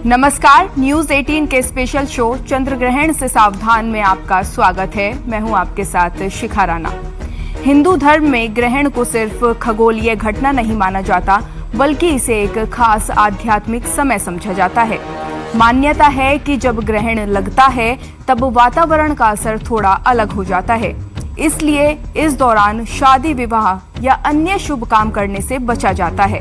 नमस्कार, न्यूज 18 के special show चंद्र ग्रहण से सावधान में आपका स्वागत है। मैं हूं आपके साथ शिखा राणा। हिंदू धर्म में ग्रहण को सिर्फ खगोलीय घटना नहीं माना जाता, बल्कि इसे एक खास आध्यात्मिक समय समझा जाता है। मान्यता है कि जब ग्रहण लगता है तब वातावरण का असर थोड़ा अलग हो जाता है, इसलिए इस दौरान शादी विवाह या अन्य शुभ काम करने से बचा जाता है।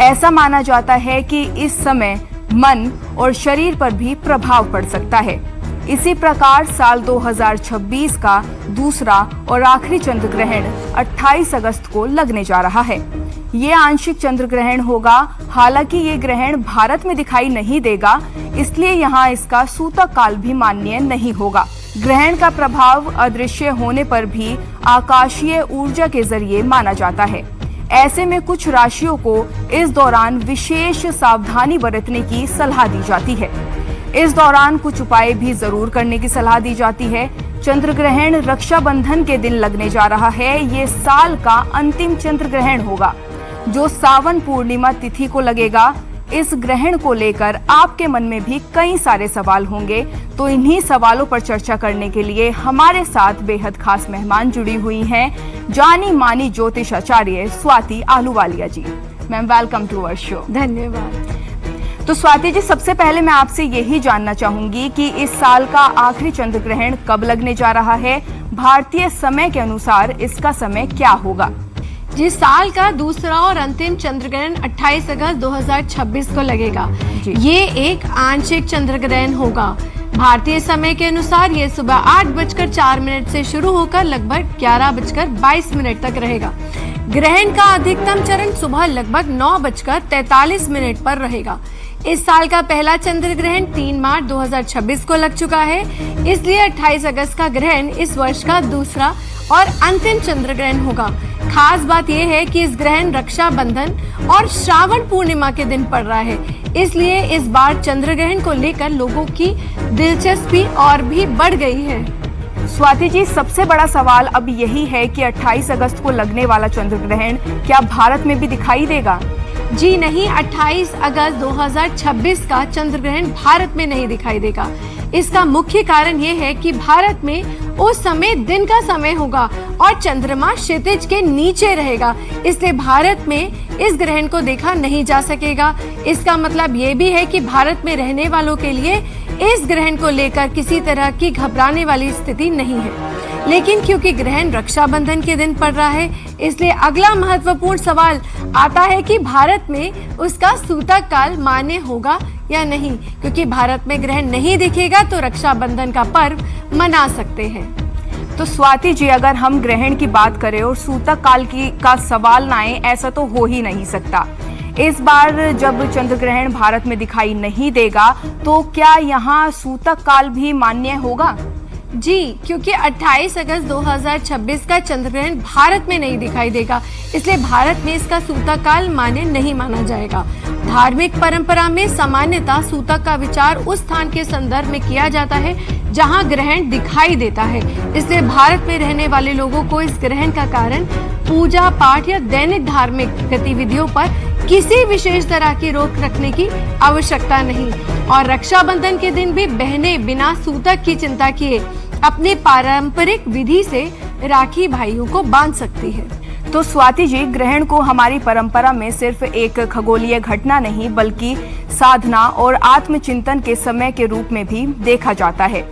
ऐसा माना जाता है कि इस समय मन और शरीर पर भी प्रभाव पड़ सकता है। इसी प्रकार साल 2026 का दूसरा और आखिरी चंद्र ग्रहण 28 अगस्त को लगने जा रहा है। ये आंशिक चंद्र ग्रहण होगा। हालांकि ये ग्रहण भारत में दिखाई नहीं देगा, इसलिए यहाँ इसका सूतक काल भी मान्य नहीं होगा। ग्रहण का प्रभाव अदृश्य होने पर भी आकाशीय ऊर्जा के जरिए माना जाता है। ऐसे में कुछ राशियों को इस दौरान विशेष सावधानी बरतने की सलाह दी जाती है। इस दौरान कुछ उपाय भी जरूर करने की सलाह दी जाती है। चंद्र ग्रहण रक्षाबंधन के दिन लगने जा रहा है। ये साल का अंतिम चंद्र ग्रहण होगा, जो सावन पूर्णिमा तिथि को लगेगा। इस ग्रहण को लेकर आपके मन में भी कई सारे सवाल होंगे, तो इन्हीं सवालों पर चर्चा करने के लिए हमारे साथ बेहद खास मेहमान जुड़ी हुई हैं, जानी मानी ज्योतिष आचार्य Swati Ahluwalia ji. Ma'am, welcome to our show. धन्यवाद। तो स्वाति जी, सबसे पहले मैं आपसे यही जानना चाहूंगी कि इस साल का आखिरी चंद्र ग्रहण कब लगने जा रहा है? भारतीय समय के अनुसार इसका समय क्या होगा? जिस साल का दूसरा और अंतिम चंद्र ग्रहण 28 अगस्त 2026 को लगेगा। ये एक आंशिक चंद्र ग्रहण होगा। भारतीय समय के अनुसार ये सुबह 8:04 से शुरू होकर लगभग 11:22 तक रहेगा। ग्रहण का अधिकतम चरण सुबह लगभग 9:43 पर रहेगा। इस साल का पहला चंद्र ग्रहण 3 मार्च 2026 को लग चुका है, इसलिए 28 अगस्त का ग्रहण इस वर्ष का दूसरा और अंतिम चंद्र ग्रहण होगा। खास बात यह है कि इस ग्रहण रक्षाबंधन और श्रावण पूर्णिमा के दिन पड़ रहा है, इसलिए इस बार चंद्र ग्रहण को लेकर लोगों की दिलचस्पी और भी बढ़ गई है। स्वाति जी, सबसे बड़ा सवाल अब यही है कि 28 अगस्त को लगने वाला चंद्र ग्रहण क्या भारत में भी दिखाई देगा? जी नहीं, 28 अगस्त 2026 का चंद्र ग्रहण भारत में नहीं दिखाई देगा। इसका मुख्य कारण ये है कि भारत में उस समय दिन का समय होगा और चंद्रमा क्षितिज के नीचे रहेगा, इसलिए भारत में इस ग्रहण को देखा नहीं जा सकेगा। इसका मतलब ये भी है कि भारत में रहने वालों के लिए इस ग्रहण को लेकर किसी तरह की घबराने वाली स्थिति नहीं है। लेकिन क्योंकि ग्रहण रक्षाबंधन के दिन पड़ रहा है, इसलिए अगला महत्वपूर्ण सवाल आता है कि भारत में उसका सूतक काल मान्य होगा या नहीं। क्योंकि भारत में ग्रहण नहीं दिखेगा तो रक्षाबंधन का पर्व मना सकते हैं। तो स्वाति जी, अगर हम ग्रहण की बात करें और सूतक काल का सवाल ना आए, ऐसा तो हो ही नहीं सकता। इस बार जब चंद्र ग्रहण भारत में दिखाई नहीं देगा, तो क्या यहाँ सूतक काल भी मान्य होगा? जी, क्योंकि 28 अगस्त 2026 का चंद्र ग्रहण भारत में नहीं दिखाई देगा, इसलिए भारत में इसका सूतक काल मान्य नहीं माना जाएगा। धार्मिक परंपरा में सामान्यतः सूतक का विचार उस स्थान के संदर्भ में किया जाता है जहां ग्रहण दिखाई देता है, इसलिए भारत में रहने वाले लोगों को इस ग्रहण का कारण पूजा पाठ या दैनिक धार्मिक गतिविधियों पर किसी विशेष तरह की रोक रखने की आवश्यकता नहीं। और रक्षाबंधन के दिन भी बहनें बिना सूतक की चिंता किए अपनी पारंपरिक विधि से राखी भाइयों को बांध सकती है। तो स्वाति जी, ग्रहण को हमारी परंपरा में सिर्फ एक खगोलीय घटना नहीं, बल्कि साधना और आत्मचिंतन के समय के रूप में भी देखा जाता है।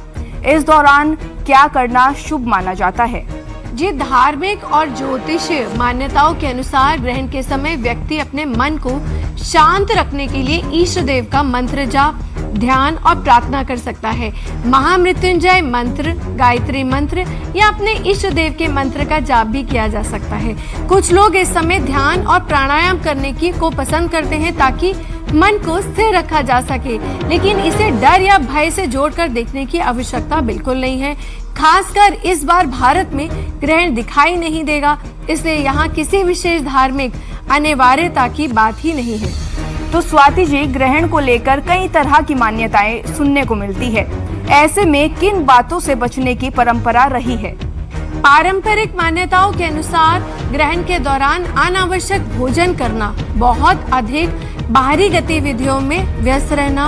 इस दौरान क्या करना शुभ माना जाता है? जी, धार्मिक और ज्योतिषीय मान्यताओं के अनुसार ग्रहण के समय व्यक्ति अपने मन को शांत रखने के लिए ईष्ट देव का मंत्र जाप, ध्यान और प्रार्थना कर सकता है। महामृत्युंजय मंत्र, गायत्री मंत्र या अपने इष्ट देव के मंत्र का जाप भी किया जा सकता है। कुछ लोग इस समय ध्यान और प्राणायाम करने को पसंद करते हैं ताकि मन को स्थिर रखा जा सके, लेकिन इसे डर या भय से जोड़कर देखने की आवश्यकता बिल्कुल नहीं है। खासकर इस बार भारत में ग्रहण दिखाई नहीं देगा, इसलिए यहाँ किसी विशेष धार्मिक अनिवार्यता की बात ही नहीं है। तो स्वाति जी, ग्रहण को लेकर कई तरह की मान्यताएं सुनने को मिलती है। ऐसे में किन बातों से बचने की परंपरा रही है? पारंपरिक मान्यताओं के अनुसार ग्रहण के दौरान अनावश्यक भोजन करना बहुत अधिक बाहरी गतिविधियों में व्यस्त रहना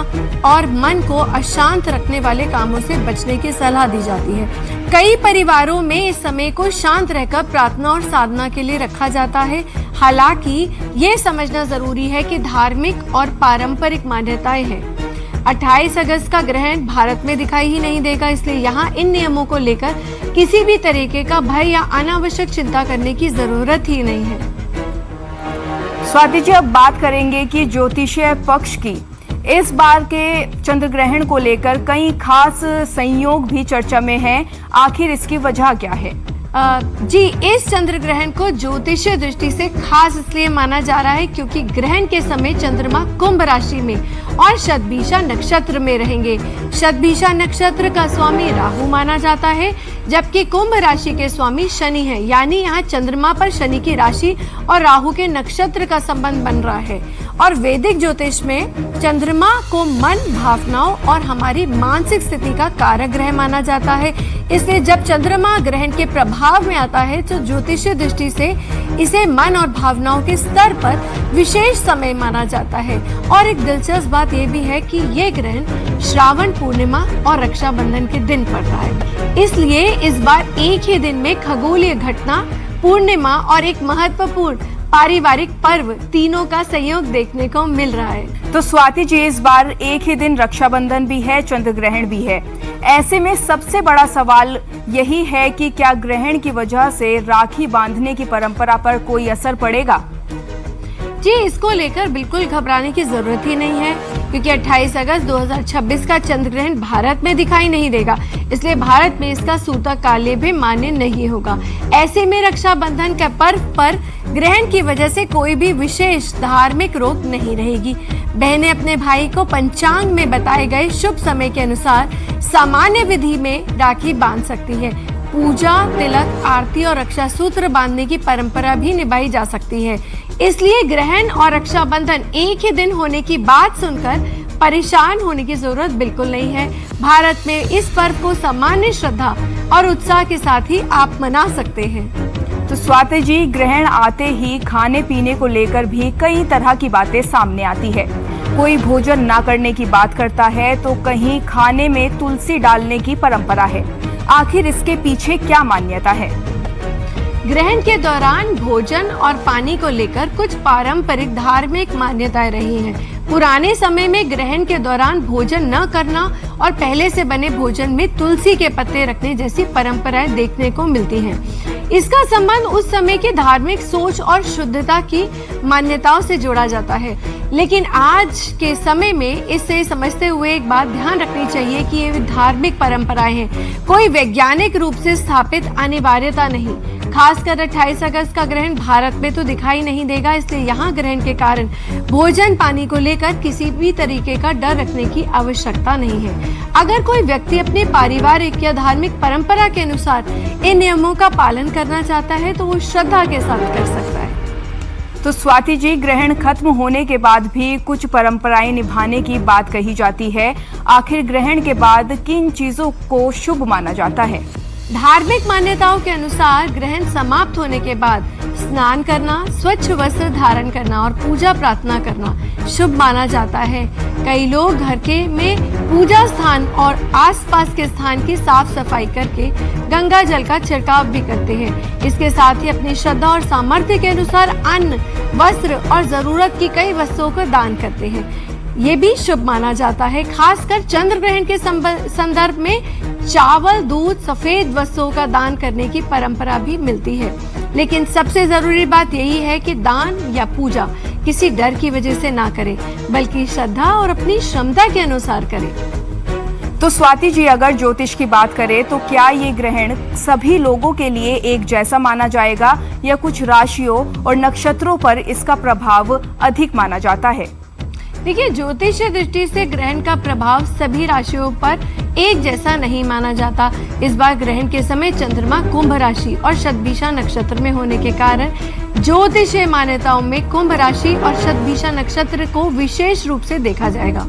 और मन को अशांत रखने वाले कामों से बचने की सलाह दी जाती है। कई परिवारों में इस समय को शांत रहकर प्रार्थना और साधना के लिए रखा जाता है। हालांकि ये समझना जरूरी है कि धार्मिक और पारंपरिक मान्यताएं हैं। 28 अगस्त का ग्रहण भारत में दिखाई ही नहीं देगा, इसलिए यहाँ इन नियमों को लेकर किसी भी तरीके का भय या अनावश्यक चिंता करने की जरूरत ही नहीं है। स्वाति जी, अब बात करेंगे कि ज्योतिषीय पक्ष की इस बार के चंद्र ग्रहण को लेकर कई खास संयोग भी चर्चा में हैं। आखिर इसकी वजह क्या है? जी, इस चंद्र ग्रहण को ज्योतिषीय दृष्टि से खास इसलिए माना जा रहा है क्योंकि ग्रहण के समय चंद्रमा कुंभ राशि में और शतभिषा नक्षत्र में रहेंगे। शतभिषा नक्षत्र का स्वामी राहु माना जाता है, जबकि कुंभ राशि के स्वामी शनि है। यानी यहाँ चंद्रमा पर शनि की राशि और राहु के नक्षत्र का संबंध बन रहा है। और वैदिक ज्योतिष में चंद्रमा को मन, भावनाओं और हमारी मानसिक स्थिति का कारक ग्रह माना जाता है। इसलिए जब चंद्रमा ग्रहण के प्रभाव में आता है तो ज्योतिषीय दृष्टि से इसे मन और भावनाओं के स्तर पर विशेष समय माना जाता है। और एक दिलचस्प बात यह भी है कि ये ग्रहण श्रावण पूर्णिमा और रक्षाबंधन के दिन पड़ रहा है। इसलिए इस बार एक ही दिन में खगोलीय घटना, पूर्णिमा और एक महत्वपूर्ण पारिवारिक पर्व तीनों का संयोग देखने को मिल रहा है। तो स्वाति जी, इस बार एक ही दिन रक्षाबंधन भी है, चंद्र ग्रहण भी है। ऐसे में सबसे बड़ा सवाल यही है कि क्या ग्रहण की वजह से राखी बांधने की परंपरा पर कोई असर पड़ेगा? जी, इसको लेकर बिल्कुल घबराने की जरूरत ही नहीं है क्योंकि 28 अगस्त 2026 का चंद्र ग्रहण भारत में दिखाई नहीं देगा, इसलिए भारत में इसका सूतक काल्य भी मान्य नहीं होगा। ऐसे में रक्षाबंधन के पर्व पर ग्रहण की वजह से कोई भी विशेष धार्मिक रोक नहीं रहेगी। बहनें अपने भाई को पंचांग में बताए गए शुभ समय के अनुसार सामान्य विधि में राखी बांध सकती है। पूजा, तिलक, आरती और रक्षा सूत्र बांधने की परंपरा भी निभाई जा सकती है। इसलिए ग्रहण और रक्षाबंधन एक ही दिन होने की बात सुनकर परेशान होने की जरूरत बिल्कुल नहीं है। भारत में इस पर्व को सामान्य श्रद्धा और उत्साह के साथ ही आप मना सकते हैं। तो स्वाति जी, ग्रहण आते ही खाने पीने को लेकर भी कई तरह की बातें सामने आती है। कोई भोजन ना करने की बात करता है तो कहीं खाने में तुलसी डालने की परंपरा है। आखिर इसके पीछे क्या मान्यता है? ग्रहण के दौरान भोजन और पानी को लेकर कुछ पारंपरिक धार्मिक मान्यताएं रही हैं। पुराने समय में ग्रहण के दौरान भोजन न करना और पहले से बने भोजन में तुलसी के पत्ते रखने जैसी परंपराएं देखने को मिलती हैं। इसका संबंध उस समय की धार्मिक सोच और शुद्धता की मान्यताओं से जोड़ा जाता है। लेकिन आज के समय में इसे समझते हुए एक बात ध्यान रखनी चाहिए कि ये धार्मिक परंपराएं हैं, कोई वैज्ञानिक रूप से स्थापित अनिवार्यता नहीं। खासकर 28 अगस्त का ग्रहण भारत में तो दिखाई नहीं देगा, इसलिए यहाँ ग्रहण के कारण भोजन पानी को लेकर किसी भी तरीके का डर रखने की आवश्यकता नहीं है। अगर कोई व्यक्ति अपने पारिवारिक या धार्मिक परंपरा के अनुसार इन नियमों का पालन करना चाहता है तो वो श्रद्धा के साथ कर सकता है। तो स्वाति जी, ग्रहण खत्म होने के बाद भी कुछ परंपराएं निभाने की बात कही जाती है। आखिर ग्रहण के बाद किन चीजों को शुभ माना जाता है? धार्मिक मान्यताओं के अनुसार ग्रहण समाप्त होने के बाद स्नान करना, स्वच्छ वस्त्र धारण करना और पूजा प्रार्थना करना शुभ माना जाता है। कई लोग घर के में पूजा स्थान और आसपास के स्थान की साफ सफाई करके गंगा जल का छिड़काव भी करते हैं। इसके साथ ही अपनी श्रद्धा और सामर्थ्य के अनुसार अन्न, वस्त्र और जरूरत की कई वस्तुओं को दान करते हैं। ये भी शुभ माना जाता है। खासकर चंद्र ग्रहण के संदर्भ में चावल, दूध, सफेद वस्तुओं का दान करने की परंपरा भी मिलती है। लेकिन सबसे जरूरी बात यही है कि दान या पूजा किसी डर की वजह से ना करें, बल्कि श्रद्धा और अपनी क्षमता के अनुसार करें। तो स्वाति जी, अगर ज्योतिष की बात करें तो क्या ये ग्रहण सभी लोगों के लिए एक जैसा माना जाएगा या कुछ राशियों और नक्षत्रों पर इसका प्रभाव अधिक माना जाता है? देखिए, ज्योतिषीय दृष्टि से ग्रहण का प्रभाव सभी राशियों पर एक जैसा नहीं माना जाता। इस बार ग्रहण के समय चंद्रमा कुंभ राशि और शतभिषा नक्षत्र में होने के कारण ज्योतिषीय मान्यताओं में कुंभ राशि और शतभिषा नक्षत्र को विशेष रूप से देखा जाएगा।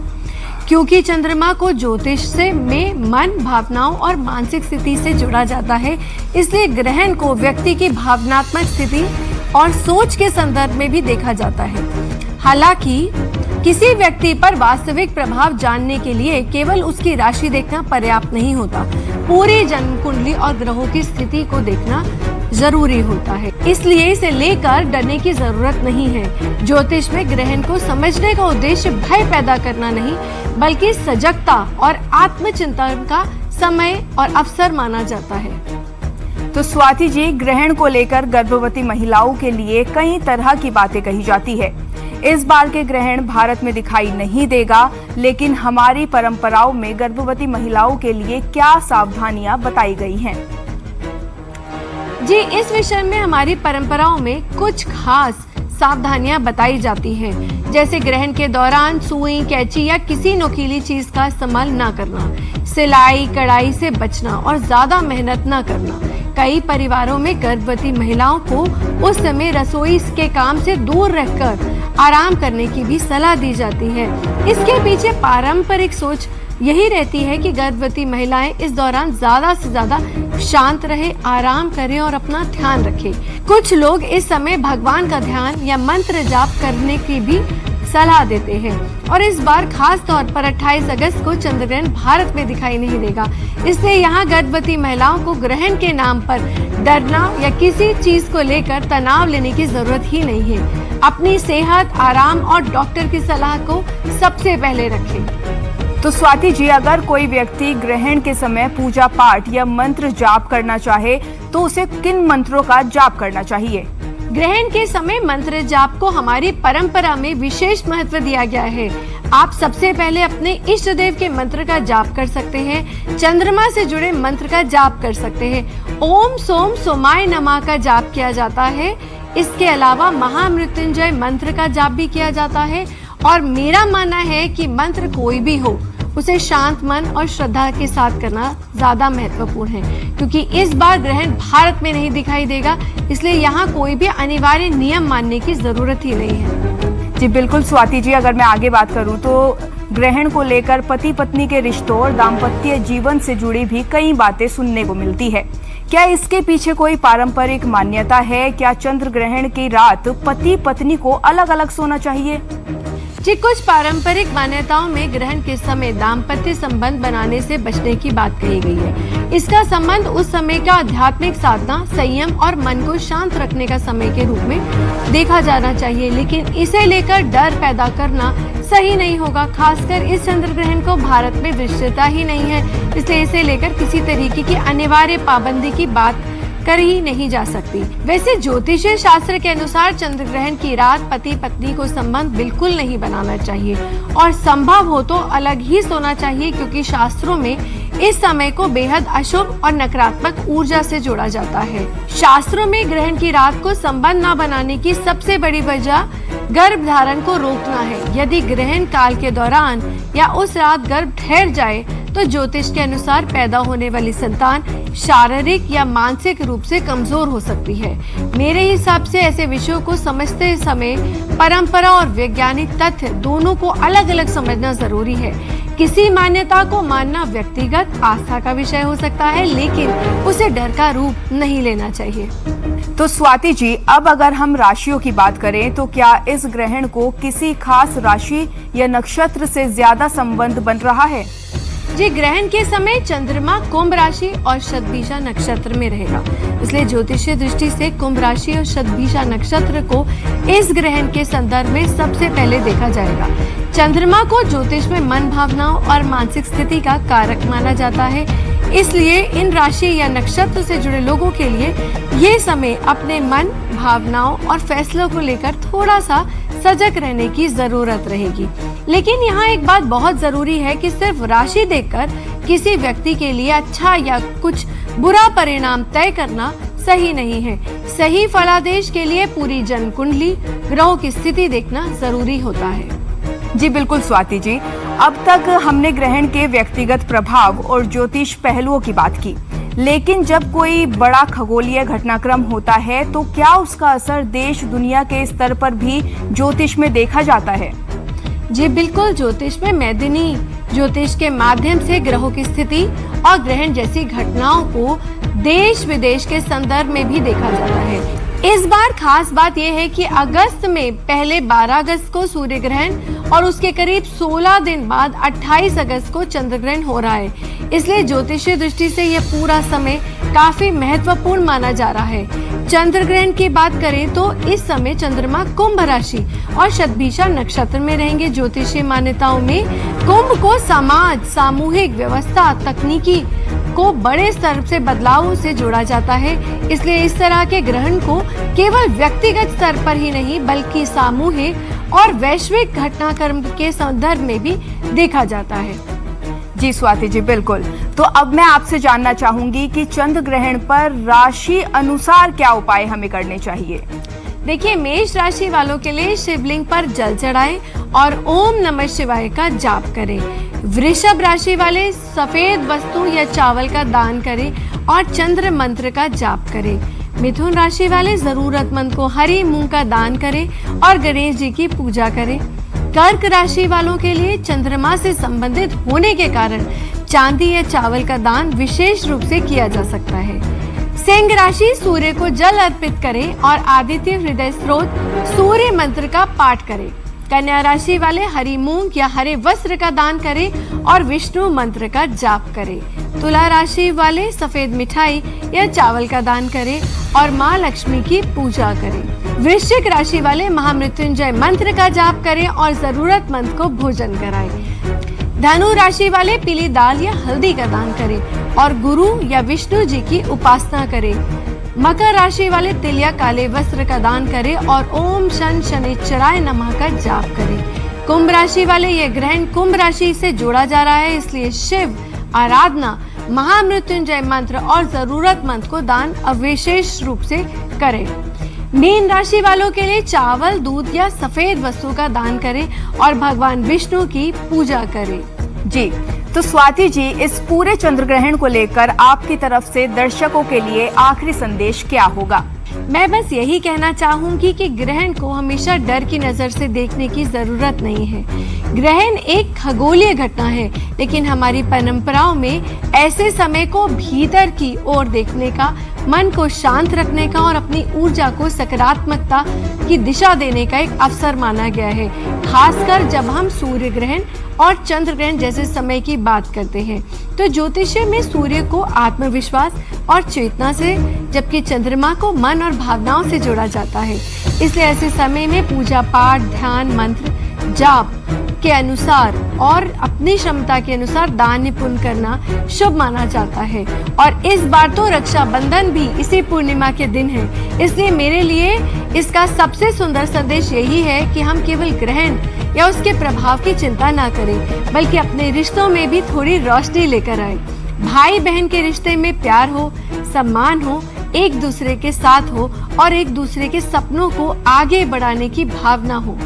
क्योंकि चंद्रमा को ज्योतिष से में मन, भावनाओं और मानसिक स्थिति से जोड़ा जाता है, इसलिए ग्रहण को व्यक्ति की भावनात्मक स्थिति और सोच के संदर्भ में भी देखा जाता है। हालांकि किसी व्यक्ति पर वास्तविक प्रभाव जानने के लिए केवल उसकी राशि देखना पर्याप्त नहीं होता, पूरी जन्म कुंडली और ग्रहों की स्थिति को देखना जरूरी होता है। इसलिए इसे लेकर डरने की जरूरत नहीं है। ज्योतिष में ग्रहण को समझने का उद्देश्य भय पैदा करना नहीं, बल्कि सजगता और आत्मचिंतन का समय और अवसर माना जाता है। तो स्वाति जी, ग्रहण को लेकर गर्भवती महिलाओं के लिए कई तरह की बातें कही जाती है। इस बार के ग्रहण भारत में दिखाई नहीं देगा, लेकिन हमारी परंपराओं में गर्भवती महिलाओं के लिए क्या सावधानियां बताई गई हैं? जी, इस विषय में हमारी परंपराओं में कुछ खास सावधानियां बताई जाती हैं, जैसे ग्रहण के दौरान सुई, कैंची या किसी नुकीली चीज का इस्तेमाल न करना, सिलाई कढ़ाई से बचना और ज्यादा मेहनत न करना। कई परिवारों में गर्भवती महिलाओं को उस समय रसोई के काम से दूर रहकर आराम करने की भी सलाह दी जाती है। इसके पीछे पारंपरिक सोच यही रहती है कि गर्भवती महिलाएं इस दौरान ज्यादा से ज्यादा शांत रहे, आराम करें और अपना ध्यान रखें। कुछ लोग इस समय भगवान का ध्यान या मंत्र जाप करने की भी सलाह देते हैं। और इस बार खास तौर पर 28 अगस्त को चंद्रग्रहण भारत में दिखाई नहीं देगा, इसलिए यहाँ गर्भवती महिलाओं को ग्रहण के नाम पर डरना या किसी चीज को लेकर तनाव लेने की जरूरत ही नहीं है। अपनी सेहत, आराम और डॉक्टर की सलाह को सबसे पहले रखें। तो स्वाति जी, अगर कोई व्यक्ति ग्रहण के समय पूजा पाठ या मंत्र जाप करना चाहे तो उसे किन मंत्रों का जाप करना चाहिए? ग्रहण के समय मंत्र जाप को हमारी परंपरा में विशेष महत्व दिया गया है। आप सबसे पहले अपने इष्ट देव के मंत्र का जाप कर सकते हैं। चंद्रमा से जुड़े मंत्र का जाप कर सकते हैं। ओम सोम सोमाय नमः का जाप किया जाता है। इसके अलावा महामृत्युंजय मंत्र का जाप भी किया जाता है। और मेरा मानना है कि मंत्र कोई भी हो, उसे शांत मन और श्रद्धा के साथ करना ज्यादा महत्वपूर्ण है, क्योंकि इस बार ग्रहण भारत में नहीं दिखाई देगा, इसलिए यहाँ कोई भी अनिवार्य नियम मानने की जरूरत ही नहीं है। जी बिल्कुल स्वाति जी, अगर मैं आगे बात करूँ तो ग्रहण को लेकर पति पत्नी के रिश्तों और दाम्पत्य जीवन से जुड़ी भी कई बातें सुनने को मिलती है। क्या इसके पीछे कोई पारंपरिक मान्यता है? क्या चंद्र ग्रहण की रात पति पत्नी को अलग अलग सोना चाहिए? जी, कुछ पारंपरिक मान्यताओं में ग्रहण के समय दाम्पत्य संबंध बनाने से बचने की बात कही गई है। इसका संबंध उस समय का आध्यात्मिक साधना, संयम और मन को शांत रखने का समय के रूप में देखा जाना चाहिए, लेकिन इसे लेकर डर पैदा करना सही नहीं होगा। खासकर इस चंद्र ग्रहण को भारत में दृश्यता ही नहीं है, इसलिए इसे लेकर किसी तरीके की अनिवार्य पाबंदी की बात कर ही नहीं जा सकती। वैसे ज्योतिषीय शास्त्र के अनुसार चंद्र ग्रहण की रात पति पत्नी को संबंध बिल्कुल नहीं बनाना चाहिए और संभव हो तो अलग ही सोना चाहिए, क्योंकि शास्त्रों में इस समय को बेहद अशुभ और नकारात्मक ऊर्जा से जोड़ा जाता है। शास्त्रों में ग्रहण की रात को संबंध न बनाने की सबसे बड़ी वजह गर्भ धारण को रोकना है। यदि ग्रहण काल के दौरान या उस रात गर्भ ठहर जाए तो ज्योतिष के अनुसार पैदा होने वाली संतान शारीरिक या मानसिक रूप से कमजोर हो सकती है। मेरे हिसाब से ऐसे विषयों को समझते समय परंपरा और वैज्ञानिक तथ्य दोनों को अलग अलग समझना जरूरी है। किसी मान्यता को मानना व्यक्तिगत आस्था का विषय हो सकता है, लेकिन उसे डर का रूप नहीं लेना चाहिए। तो स्वाति जी, अब अगर हम राशियों की बात करें तो क्या इस ग्रहण को किसी खास राशि या नक्षत्र से ज्यादा संबंध बन रहा है? जी, ग्रहण के समय चंद्रमा कुंभ राशि और शतभिषा नक्षत्र में रहेगा, इसलिए ज्योतिषीय दृष्टि से कुंभ राशि और शतभिषा नक्षत्र को इस ग्रहण के संदर्भ में सबसे पहले देखा जाएगा। चंद्रमा को ज्योतिष में मन, भावनाओं और मानसिक स्थिति का कारक माना जाता है, इसलिए इन राशि या नक्षत्र से जुड़े लोगों के लिए ये समय अपने मन, भावनाओं और फैसलों को लेकर थोड़ा सा सजग रहने की जरूरत रहेगी। लेकिन यहाँ एक बात बहुत जरूरी है कि सिर्फ राशि देखकर किसी व्यक्ति के लिए अच्छा या कुछ बुरा परिणाम तय करना सही नहीं है। सही फलादेश के लिए पूरी जन्म कुंडली, ग्रहों की स्थिति देखना जरूरी होता है। जी बिल्कुल स्वाति जी, अब तक हमने ग्रहण के व्यक्तिगत प्रभाव और ज्योतिष पहलुओं की बात की, लेकिन जब कोई बड़ा खगोलीय घटनाक्रम होता है तो क्या उसका असर देश दुनिया के स्तर पर भी ज्योतिष में देखा जाता है? जी बिल्कुल, ज्योतिष में मैदानी ज्योतिष के माध्यम से ग्रहों की स्थिति और ग्रहण जैसी घटनाओं को देश विदेश के संदर्भ में भी देखा जाता है। इस बार खास बात यह है कि अगस्त में पहले 12 अगस्त को सूर्य ग्रहण और उसके करीब 16 दिन बाद 28 अगस्त को चंद्र ग्रहण हो रहा है। इसलिए ज्योतिषीय दृष्टि से यह पूरा समय काफी महत्वपूर्ण माना जा रहा है। चंद्र ग्रहण की बात करें तो इस समय चंद्रमा कुंभ राशि और शतभिषा नक्षत्र में रहेंगे। ज्योतिषीय मान्यताओं में कुंभ को समाज, सामूहिक व्यवस्था, तकनीकी को बड़े स्तर से बदलावों से जोड़ा जाता है। इसलिए इस तरह के ग्रहण को केवल व्यक्तिगत स्तर पर ही नहीं बल्कि सामूहिक और वैश्विक घटनाक्रम के संदर्भ में भी देखा जाता है। जी स्वाति जी, बिल्कुल। तो अब मैं आपसे जानना चाहूंगी कि चंद्र ग्रहण पर राशि अनुसार क्या उपाय हमें करने चाहिए। देखिए, मेष राशि वालों के लिए शिवलिंग पर जल चढ़ाएं और ओम नमः शिवाय का जाप करें। वृषभ राशि वाले सफेद वस्तु या चावल का दान करें और चंद्र मंत्र का जाप करें। मिथुन राशि वाले जरूरतमंद को हरी मूंग का दान करें और गणेश जी की पूजा करें। कर्क राशि वालों के लिए चंद्रमा से संबंधित होने के कारण चांदी या चावल का दान विशेष रूप से किया जा सकता है। सिंह राशि सूर्य को जल अर्पित करें और आदित्य हृदय स्रोत सूर्य मंत्र का पाठ करें। कन्या राशि वाले हरी मूंग या हरे वस्त्र का दान करें और विष्णु मंत्र का जाप करें। तुला राशि वाले सफेद मिठाई या चावल का दान करें और माँ लक्ष्मी की पूजा करें। वृश्चिक राशि वाले महामृत्युंजय मंत्र का जाप करें और जरूरतमंद को भोजन कराएं। धनु राशि वाले पीली दाल या हल्दी का दान करें और गुरु या विष्णु जी की उपासना करें। मकर राशि वाले तिल या काले वस्त्र का दान करें और ओम शन शनिश्चराय नमः का जाप करें। कुंभ राशि वाले ये ग्रहण कुंभ राशि से जोड़ा जा रहा है, इसलिए शिव आराधना, महामृत्युंजय मंत्र और जरूरतमंद को दान अविशेष रूप से करें। मीन राशि वालों के लिए चावल, दूध या सफेद वस्तु का दान करें और भगवान विष्णु की पूजा करें। जी, तो स्वाति जी, इस पूरे चंद्र ग्रहण को लेकर आपकी तरफ से दर्शकों के लिए आखिरी संदेश क्या होगा? मैं बस यही कहना चाहूंगी कि ग्रहण को हमेशा डर की नजर से देखने की जरूरत नहीं है। ग्रहण एक खगोलीय घटना है, लेकिन हमारी परंपराओं में ऐसे समय को भीतर की ओर देखने का, मन को शांत रखने का और अपनी ऊर्जा को सकारात्मकता की दिशा देने का एक अवसर माना गया है। खासकर जब हम सूर्य ग्रहण और चंद्र ग्रहण जैसे समय की बात करते हैं तो ज्योतिष में सूर्य को आत्मविश्वास और चेतना से, जबकि चंद्रमा को मन और भावनाओं से जोड़ा जाता है। इसलिए ऐसे समय में पूजा पाठ, ध्यान, मंत्र, जाप के अनुसार और अपनी क्षमता के अनुसार दान पुण्य करना शुभ माना जाता है। और इस बार तो रक्षाबंधन भी इसी पूर्णिमा के दिन है, इसलिए मेरे लिए इसका सबसे सुंदर संदेश यही है कि हम केवल ग्रहण या उसके प्रभाव की चिंता ना करें, बल्कि अपने रिश्तों में भी थोड़ी रोशनी लेकर आए। भाई बहन के रिश्ते में प्यार हो, सम्मान हो, एक दूसरे के साथ हो और एक दूसरे के सपनों को आगे बढ़ाने की भावना हो।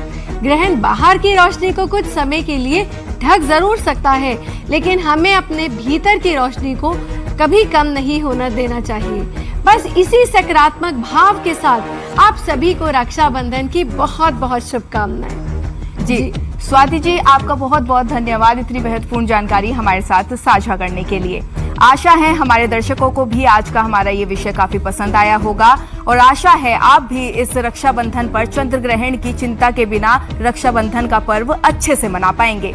ग्रहण बाहर की रोशनी को कुछ समय के लिए ढक जरूर सकता है, लेकिन हमें अपने भीतर की रोशनी को कभी कम नहीं होना देना चाहिए। बस इसी सकारात्मक भाव के साथ आप सभी को रक्षाबंधन की बहुत बहुत शुभकामनाएं। जी स्वाति जी, आपका बहुत बहुत धन्यवाद इतनी महत्वपूर्ण जानकारी हमारे साथ साझा करने के लिए। आशा है हमारे दर्शकों को भी आज का हमारा ये विषय काफी पसंद आया होगा और आशा है आप भी इस रक्षाबंधन पर चंद्र ग्रहण की चिंता के बिना रक्षाबंधन का पर्व अच्छे से मना पाएंगे।